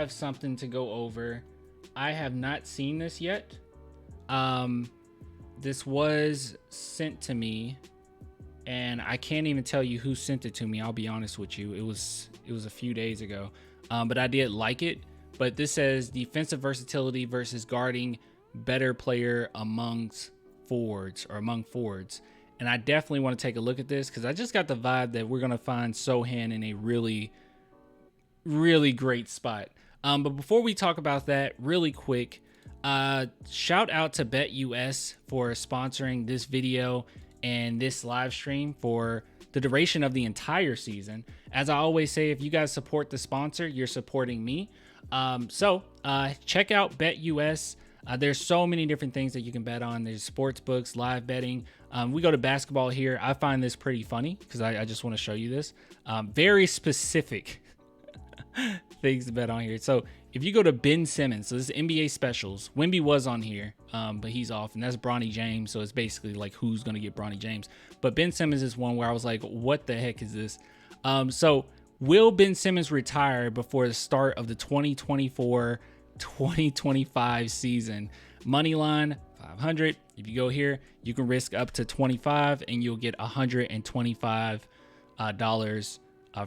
have something to go over. I have not seen this yet. This was sent to me, and I can't even tell you who sent it to me. I'll be honest with you. It was a few days ago, but I did like it. But this says defensive versatility versus guarding better player among forwards. And I definitely want to take a look at this because I just got the vibe that we're going to find Sochan in a really, really great spot. But before we talk about that really quick, shout out to BetUS for sponsoring this video and this live stream for the duration of the entire season. As I always say, if you guys support the sponsor, you're supporting me. So check out BetUS. There's so many different things that you can bet on. There's sports books, live betting. We go to basketball here. I find this pretty funny because I just want to show you this. Very specific things to bet on here. So if you go to Ben Simmons, so this is NBA specials. Wemby was on here, but he's off, and that's Bronny James. So it's basically like who's going to get Bronny James. But Ben Simmons is one where I was like, what the heck is this? So will Ben Simmons retire before the start of the 2024-2025 season? Money line 500. If you go here, you can risk up to 25 and you'll get $125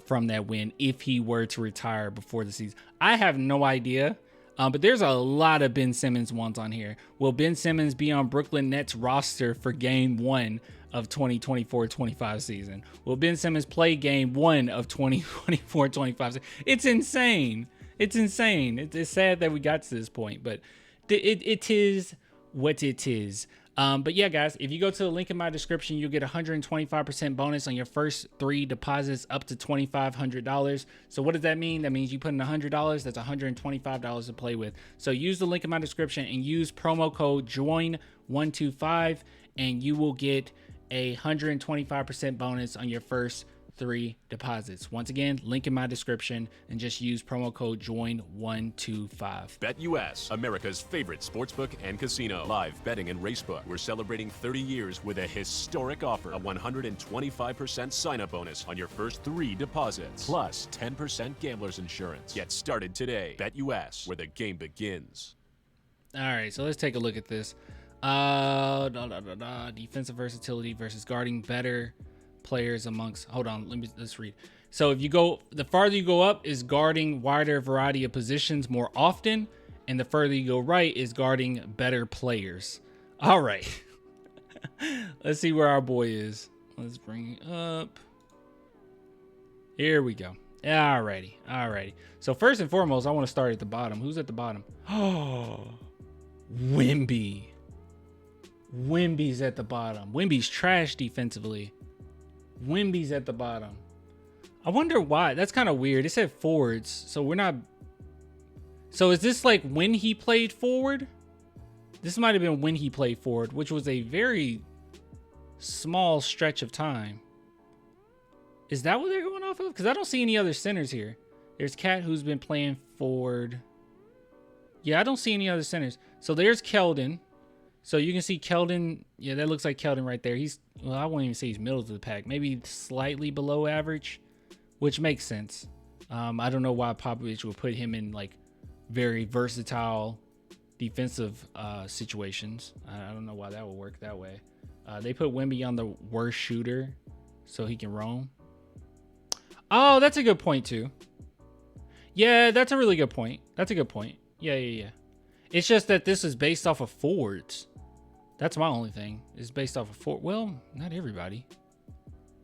from that win if he were to retire before the season. I have no idea, but there's a lot of Ben Simmons ones on here. Will Ben Simmons be on Brooklyn Nets roster for game 1 of 2024-25 season? Will Ben Simmons play game 1 of 2024-25 season? It's insane. It's insane. It's sad that we got to this point, but it is what it is. But yeah, guys, if you go to the link in my description, you'll get 125% bonus on your first 3 deposits up to $2,500. So what does that mean? That means you put in $100. That's $125 to play with. So use the link in my description and use promo code JOIN125 and you will get a 125% bonus on your first 3 deposits. Once again, link in my description and just use promo code JOIN125. BetUS, America's favorite sportsbook and casino. Live betting and racebook. We're celebrating 30 years with a historic offer. A 125% sign-up bonus on your first 3 deposits. Plus 10% gambler's insurance. Get started today. BetUS, where the game begins. All right, so let's take a look at this. Defensive versatility versus guarding better players amongst, let's read. So if you go, the farther you go up is guarding wider variety of positions more often, and the further you go right is guarding better players. All right. Let's see where our boy is. Let's bring it up. Here we go. Alrighty. So first and foremost, I want to start at the bottom. Who's at the bottom? Oh, Wemby. Wemby's at the bottom. Wemby's trash defensively. Wemby's at the bottom. I wonder why. That's kind of weird. It said forwards, so we're not. So is this like when he played forward? This might have been when he played forward, which was a very small stretch of time. Is that what they're going off of? Because I don't see any other centers here. There's Cat, who's been playing forward. Yeah, I don't see any other centers. So there's Keldon. So you can see Keldon. Yeah, that looks like Keldon right there. He's, well, I won't even say he's middle of the pack. Maybe slightly below average, which makes sense. I don't know why Popovich would put him in like very versatile defensive situations. I don't know why that would work that way. They put Wemby on the worst shooter so he can roam. Oh, that's a good point too. Yeah, that's a really good point. That's a good point. Yeah. It's just that this is based off of forwards. That's my only thing. It's based off of forward. Well, not everybody.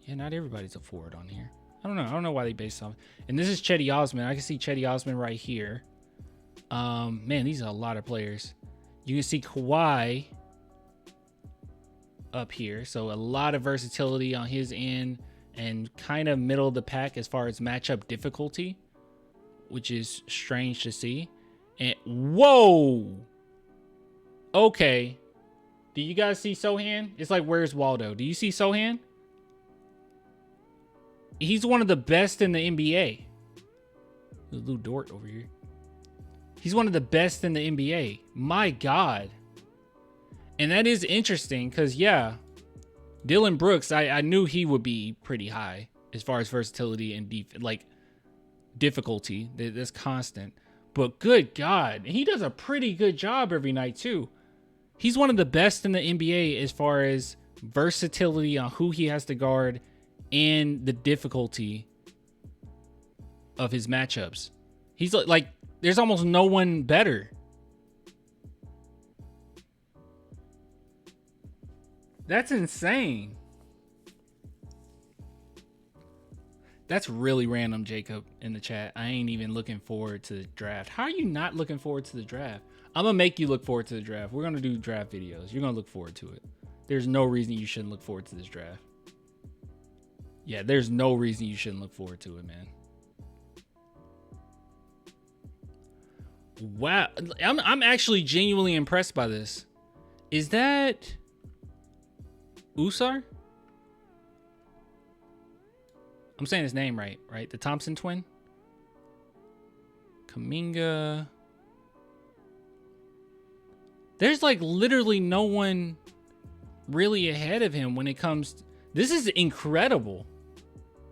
Yeah, not everybody's a forward on here. I don't know why they based off. And this is Chetty Osman. I can see Chetty Osman right here. Man, these are a lot of players. You can see Kawhi up here. So a lot of versatility on his end and kind of middle of the pack as far as matchup difficulty, which is strange to see. And whoa. Okay. Do you guys see Sochan? It's like, where's Waldo? Do you see Sochan? He's one of the best in the NBA. There's Lou Dort over here. He's one of the best in the NBA. My God. And that is interesting because, yeah, Dylan Brooks, I knew he would be pretty high as far as versatility and like difficulty. That's constant. But good God, he does a pretty good job every night too. He's one of the best in the NBA as far as versatility on who he has to guard and the difficulty of his matchups. He's like there's almost no one better. That's insane. That's really random, Jacob, in the chat. I ain't even looking forward to the draft. How are you not looking forward to the draft? I'm going to make you look forward to the draft. We're going to do draft videos. You're going to look forward to it. There's no reason you shouldn't look forward to this draft. Yeah, there's no reason you shouldn't look forward to it, man. Wow. I'm actually genuinely impressed by this. Is that Usar? I'm saying his name right? The Thompson twin? Kuminga. There's like literally no one really ahead of him when it comes to, this is incredible.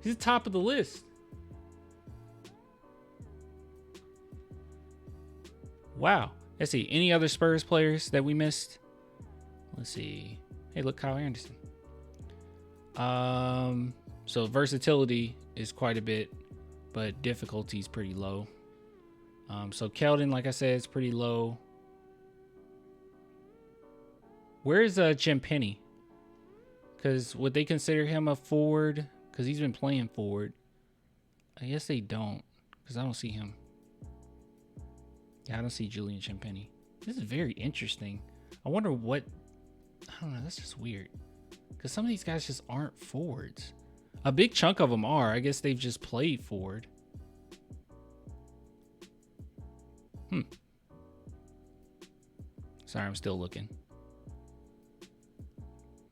He's the top of the list. Wow. Let's see. Any other Spurs players that we missed? Let's see. Hey, look, Kyle Anderson. So versatility is quite a bit, but difficulty is pretty low. So Keldon, like I said, is pretty low. Where's Chimpini? Because would they consider him a forward? Because he's been playing forward. I guess they don't, because I don't see him. Yeah, I don't see Julian Chimpini. This is very interesting. I wonder what... I don't know, that's just weird. Because some of these guys just aren't forwards. A big chunk of them are. I guess they've just played forward. Sorry, I'm still looking.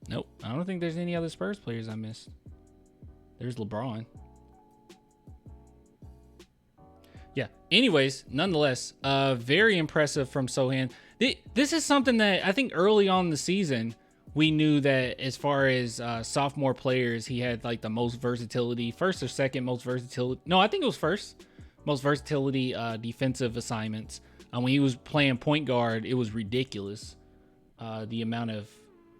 Nope. I don't think there's any other Spurs players I missed. There's LeBron. Yeah. Anyways, nonetheless, very impressive from Sochan. This is something that I think early on in the season, we knew that as far as sophomore players, he had like the most versatility, first or second most versatility. No, I think it was first most versatility defensive assignments. When he was playing point guard, it was ridiculous. The amount of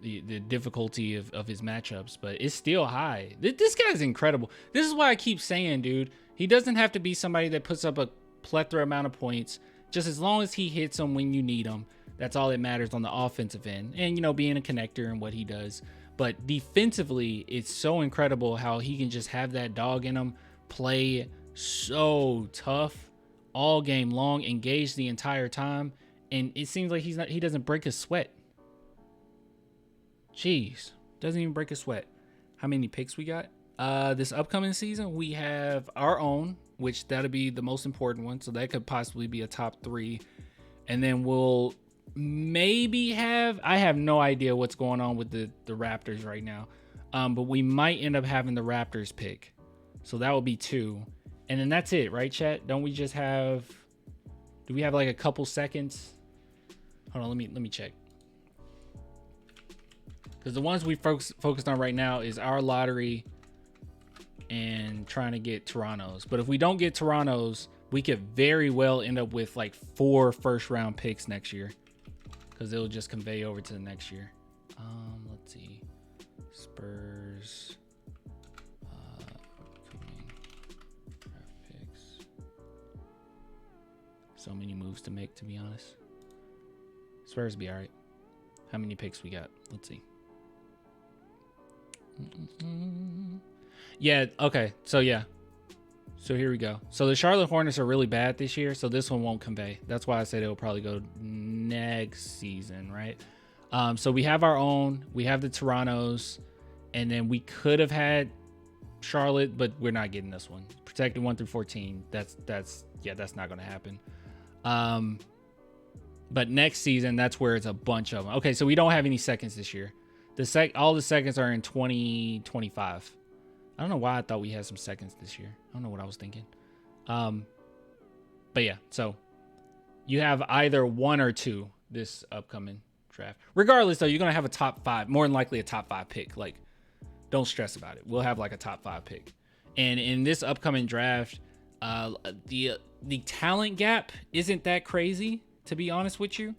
the difficulty of his matchups, but it's still high. This guy's incredible. This is why I keep saying, dude, he doesn't have to be somebody that puts up a plethora amount of points. Just as long as he hits them when you need them. That's all that matters on the offensive end. And, you know, being a connector and what he does. But defensively, it's so incredible how he can just have that dog in him, play so tough all game long, engage the entire time. And it seems like he doesn't break a sweat. Jeez, doesn't even break a sweat. How many picks we got? This upcoming season, we have our own, which that'll be the most important one. So that could possibly be a top 3. And then we'll maybe I have no idea what's going on with the Raptors right now. But we might end up having the Raptors pick. So that will be 2. And then that's it, right, chat? Don't we just have, do we have like a couple seconds? Hold on, let me check. Because the ones we focused on right now is our lottery and trying to get Toronto's. But if we don't get Toronto's, we could very well end up with like 4 first-round picks next year. Because it'll just convey over to the next year. Let's see. Spurs. Draft picks. So many moves to make, to be honest. Spurs be all right. How many picks we got? Let's see. Yeah, okay. So, yeah. So, here we go. So, the Charlotte Hornets are really bad this year, so this one won't convey. That's why I said it'll probably go next season, right? So, we have our own. We have the Torontos. And then we could have had Charlotte, but we're not getting this one. Protected 1 through 14. That's not going to happen. But next season, that's where it's a bunch of them. Okay, so we don't have any seconds this year. All the seconds are in 2025. I don't know why I thought we had some seconds this year. I don't know what I was thinking. But yeah, so you have either 1 or 2 this upcoming draft. Regardless, though, you're going to have a top 5, more than likely a top 5 pick. Like, don't stress about it. We'll have like a top 5 pick. And in this upcoming draft, The talent gap isn't that crazy, to be honest with you.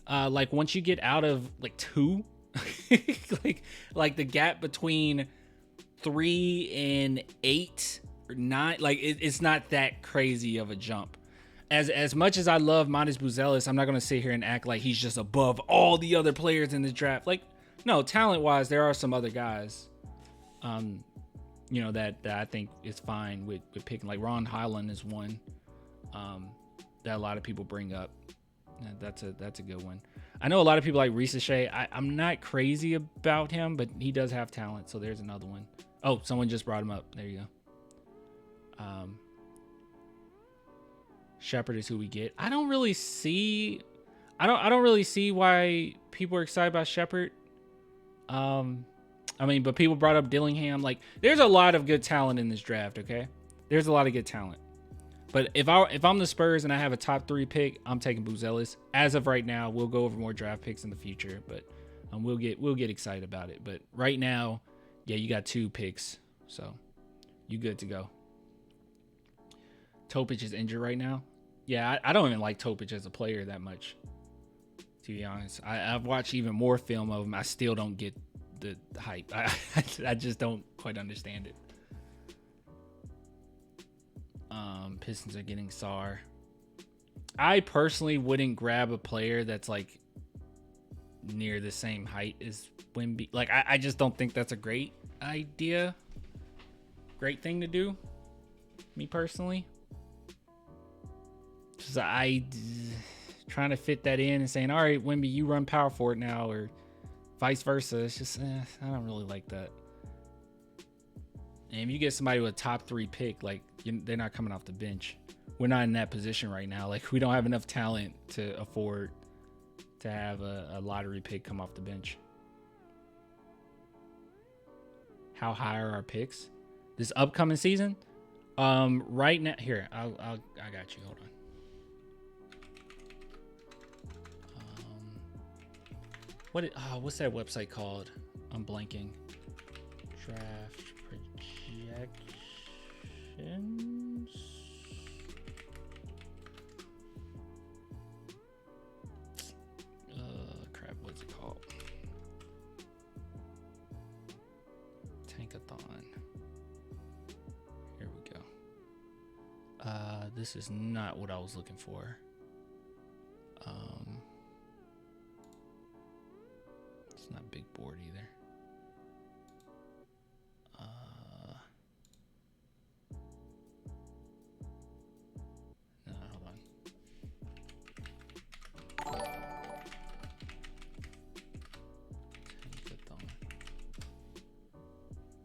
Like once you get out of like 2, like the gap between 3 and 8 or 9, like it's not that crazy of a jump. As much as I love Montes Buzelis, I'm not gonna sit here and act like he's just above all the other players in the draft. Like, no, talent wise, there are some other guys, that I think is fine with picking. Like Ron Highland is one that a lot of people bring up. That's a good one. I know a lot of people like Reese Shea. I'm not crazy about him, but he does have talent. So there's another one. Oh, someone just brought him up. There you go. Shepard is who we get. I don't really see why people are excited about Shepard. But people brought up Dillingham. Like, there's a lot of good talent in this draft. Okay, there's a lot of good talent. But if I'm the Spurs and I have a top 3 pick, I'm taking Buzelis. As of right now, we'll go over more draft picks in the future, but we'll get excited about it. But right now, yeah, you got 2 picks, so you good to go. Topic is injured right now. Yeah, I don't even like Topic as a player that much, to be honest. I've watched even more film of him. I still don't get the hype. I just don't quite understand it. Pistons are getting Sar. I personally wouldn't grab a player that's like near the same height as Wemby. Like, I just don't think that's a great idea. Great thing to do. Me personally. Just trying to fit that in and saying, all right, Wemby, you run power forward now, or vice versa. It's just, I don't really like that. And if you get somebody with a top 3 pick, like, they're not coming off the bench. We're not in that position right now. Like, we don't have enough talent to afford to have a lottery pick come off the bench. How high are our picks this upcoming season? Right now, here, I got you. Hold on. What's that website called? I'm blanking. Draft projections. Crap, what's it called? Tankathon. Here we go. This is not what I was looking for. It's not big board either. No, hold on.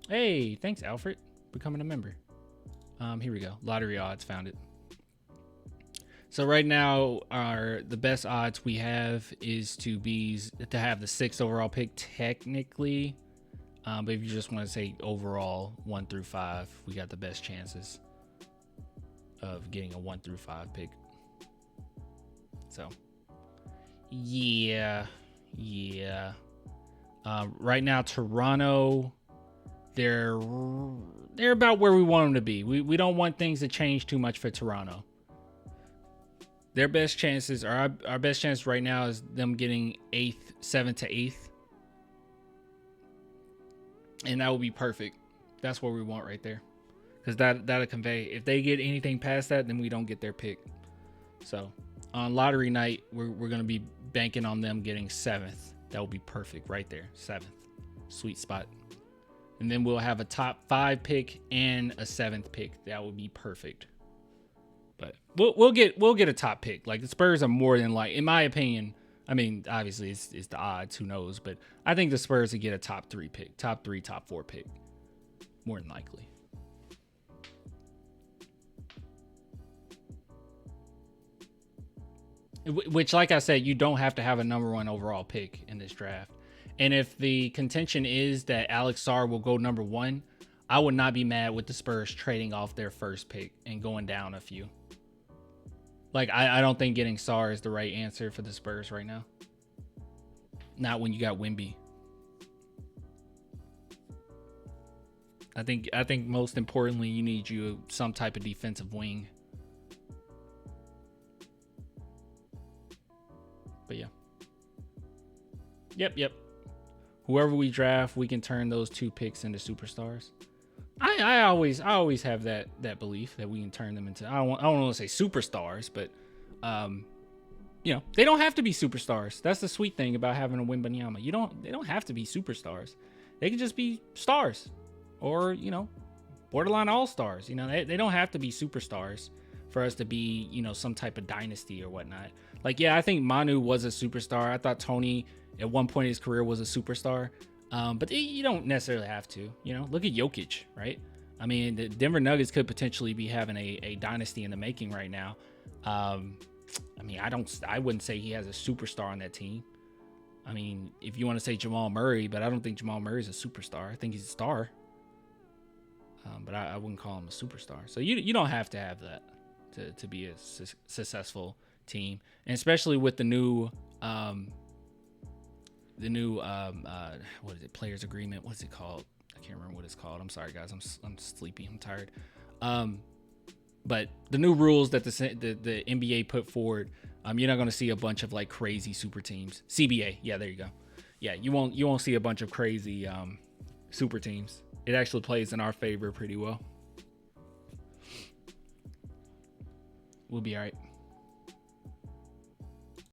Hey, thanks, Alfred, becoming a member. Here we go. Lottery odds, found it. So right now, the best odds we have is to have the 6th overall pick technically. But if you just want to say overall 1 through 5, we got the best chances of getting a 1 through 5 pick. So yeah. Right now, Toronto, they're about where we want them to be. We don't want things to change too much for Toronto. Their best chances, our best chance right now is them getting 7th to 8th. And that would be perfect. That's what we want right there. Because that'll convey. If they get anything past that, then we don't get their pick. So on lottery night, we're going to be banking on them getting 7th. That would be perfect right there. 7th. Sweet spot. And then we'll have a top 5 pick and a 7th pick. That would be perfect. But we'll get a top pick. Like, the Spurs are more than in my opinion. I mean, obviously it's the odds. Who knows? But I think the Spurs would get a top 3 pick, top 3, top 4 pick, more than likely. Which, like I said, you don't have to have a number 1 overall pick in this draft. And if the contention is that Alex Sarr will go number 1, I would not be mad with the Spurs trading off their first pick and going down a few. Like, I don't think getting Sarr is the right answer for the Spurs right now. Not when you got Wemby. I think most importantly, you need some type of defensive wing. But yeah. Yep. Whoever we draft, we can turn those 2 picks into superstars. I always have that belief that we can turn them into, I don't want to say superstars, but they don't have to be superstars. That's the sweet thing about having a Wembanyama. They don't have to be superstars. They can just be stars, or borderline all-stars. They don't have to be superstars for us to be some type of dynasty or whatnot. Like, yeah, I think Manu was a superstar. I thought Tony at one point in his career was a superstar. But you don't necessarily have to. Look at Jokic, right? I mean, the Denver Nuggets could potentially be having a dynasty in the making right now. I mean, I wouldn't say he has a superstar on that team. I mean, if you want to say Jamal Murray, but I don't think Jamal Murray is a superstar. I think he's a star. But I wouldn't call him a superstar. So you don't have to have that to be a successful team, and especially with the new what is it, players agreement? What's it called? I can't remember what it's called. I'm sorry, guys. I'm sleepy. I'm tired. But the new rules that the NBA put forward, you're not going to see a bunch of like crazy super teams. CBA, yeah, there you go. Yeah, you won't see a bunch of crazy super teams. It actually plays in our favor pretty well. We'll be all right.